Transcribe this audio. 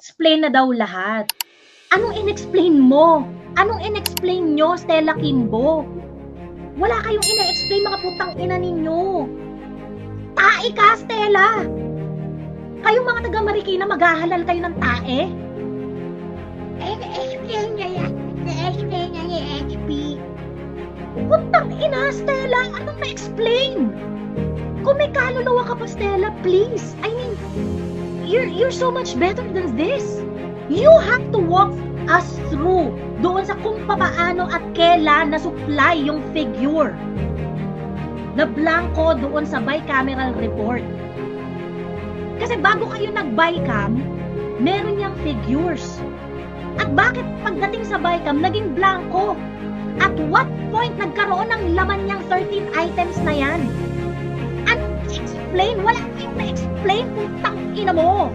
in-explain na daw lahat. Anong in-explain mo? Anong in-explain nyo, Stella Kimbo? Wala kayong ina-explain, mga putang ina ninyo. Tae ka, Stella! Kayong mga taga Marikina, maghahalal kayo ng tae? In-explain niya yan. In-explain niya ni HP. Putang ina, Stella! Anong na-explain? Kung may kaluluwa ka pa, Stella, please. I mean, you're so much better than this. You have to walk us through doon sa kung papaano at kailan na-supply yung figure na blanco doon sa bicameral report. Kasi bago kayo nag-bicam, meron niyang figures. At bakit pagdating sa bicam, naging blanco? At what point nagkaroon ng laman niyang 13 items na yan? At explain, wala kayong na-explain, putang ina mo.